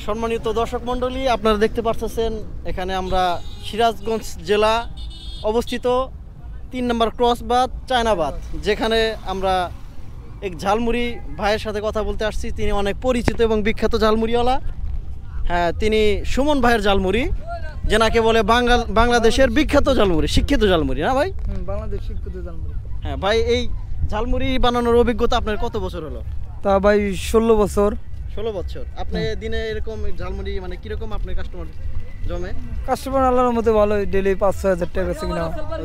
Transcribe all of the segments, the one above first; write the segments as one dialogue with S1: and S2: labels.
S1: সম্মানিত দর্শক মণ্ডলী, আপনারা দেখতে পাচ্ছেন এখানে আমরা সিরাজগঞ্জ জেলা অবস্থিত 3 নম্বর ক্রসবাদ চায়নাবাদ, যেখানে আমরা এক ঝালমুড়ি ভাইয়ের সাথে কথা বলতে আসছি। তিনি অনেক পরিচিত এবং বিখ্যাত ঝালমুড়িওয়ালা। হ্যাঁ, তিনি সুমন ভাইয়ের ঝালমুড়ি, যেনাকে বলে বাংলাদেশের বিখ্যাত ঝালমুড়ি, শিক্ষিত ঝালমুড়ি না ভাই?
S2: বাংলাদেশ শিক্ষিত ঝালমুড়ি।
S1: হ্যাঁ ভাই, এই ঝালমুড়ি বানানোর অভিজ্ঞতা আপনার কত বছর হলো?
S2: তা ভাই 16 বছর।
S1: 16 বছর। আপনি দিনে এরকম ঝালমুড়ি মানে কিরকম আপনার কাস্টমার জমে?
S2: কাস্টমার আল্লাহর মধ্যে ভালো, ডেইলি 5-6 হাজার টাকা বেচে কিনা।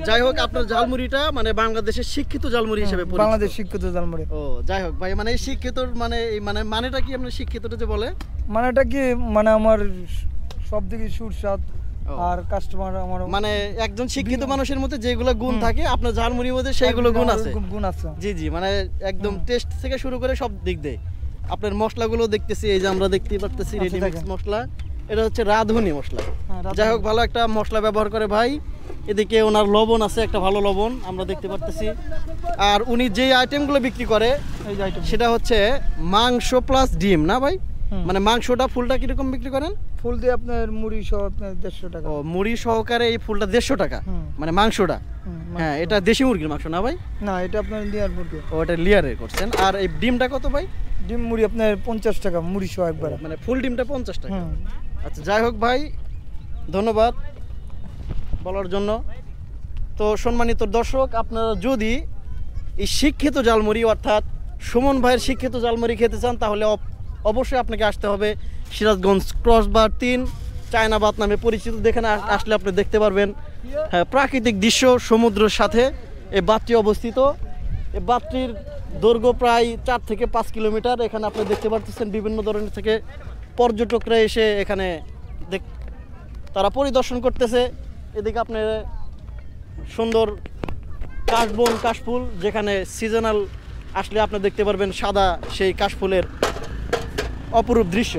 S1: যাই হোক, আপনার ঝালমুড়িটা মানে বাংলাদেশের শিক্ষিত ঝালমুড়ি হিসেবে পরিচিত।
S2: বাংলাদেশ শিক্ষিত ঝালমুড়ি।
S1: ও যাই হোক ভাই, মানে এই শিক্ষিতর মানেটা কি আপনার শিক্ষিতটা যে বলে?
S2: মানেটা কি, মানে আমার সব দিকে সুস্বাদ আর কাস্টমার আমার
S1: মানে একজন শিক্ষিত মানুষের মধ্যে যেগুলো গুণ থাকে আপনার ঝালমুড়ির মধ্যে সেইগুলো গুণ আছে।
S2: গুণ আছে।
S1: জি জি, মানে একদম টেস্ট থেকে শুরু করে সব দিক দিয়ে। আপনার মশলাগুলো দেখতেছি, এই যে আমরা দেখতেই পারতেছি রেডি মিক্স মশলা, এটা হচ্ছে রাঁধুনি মশলা। যাই হোক, ভালো একটা মশলা ব্যবহার করে ভাই। এদিকে ওনার লবণ আছে, একটা ভালো লবণ আমরা দেখতে পারতেছি। আর উনি যে আইটেমগুলো বিক্রি করে সেটা হচ্ছে মাংস প্লাস ডিম না ভাই? মানে মাংসটা ফুলটা কিরকম বিক্রি করেন?
S2: ফুল দিয়ে আপনার মুড়ি সহ আপনার 150 টাকা।
S1: ও, মুড়ি সহকারে এই ফুলটা 150 টাকা, মানে মাংসটা। হ্যাঁ, এটা দেশি মুরগির মাংস না ভাই?
S2: না, এটা আপনার লিয়ার মুরগি।
S1: ও, এটা লিয়ারে করছেন। আর এই ডিমটা কত ভাই?
S2: ডিম মুড়ি আপনার 50 টাকা, মুড়ি সহ একবার।
S1: মানে ফুল ডিমটা 50 টাকা। আচ্ছা, যাই হোক ভাই, ধন্যবাদ বলার জন্য। তো সম্মানিত দর্শক, আপনারা যদি এই শিক্ষিত ঝালমুড়ি অর্থাৎ সুমন ভাইয়ের শিক্ষিত ঝালমুড়ি খেতে চান, তাহলে অবশ্যই আপনাকে আসতে হবে সিরাজগঞ্জ ক্রসবাদ 3 চায়নাবাদ নামে পরিচিত। যেখানে আসলে আপনি দেখতে পারবেন হ্যাঁ প্রাকৃতিক দৃশ্য, সমুদ্রের সাথে এই বাঁধটি অবস্থিত। এই বাঁধটির দৈর্ঘ্য প্রায় 4 থেকে 5 কিলোমিটার। এখানে আপনি দেখতে পাচ্ছেন বিভিন্ন ধরনের থেকে পর্যটকরা এসে এখানে তারা পরিদর্শন করতেছে। এদিকে আপনার সুন্দর কাশবন, কাশফুল, যেখানে সিজনাল আসলে আপনি দেখতে পারবেন সাদা সেই কাশফুলের অপরূপ দৃশ্য।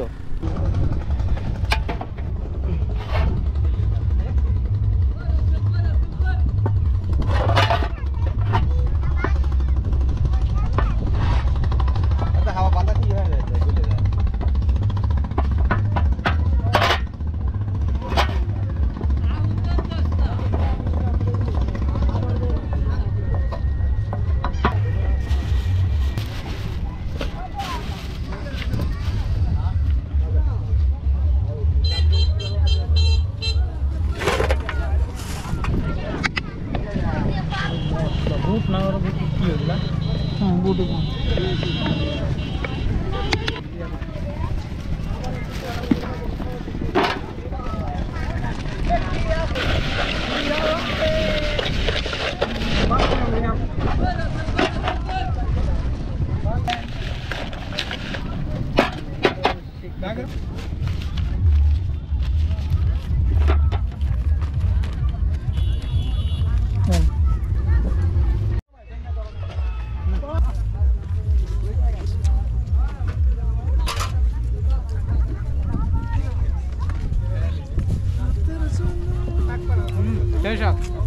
S2: বুট না আর বুট কি হইলা? বুট। Deixa.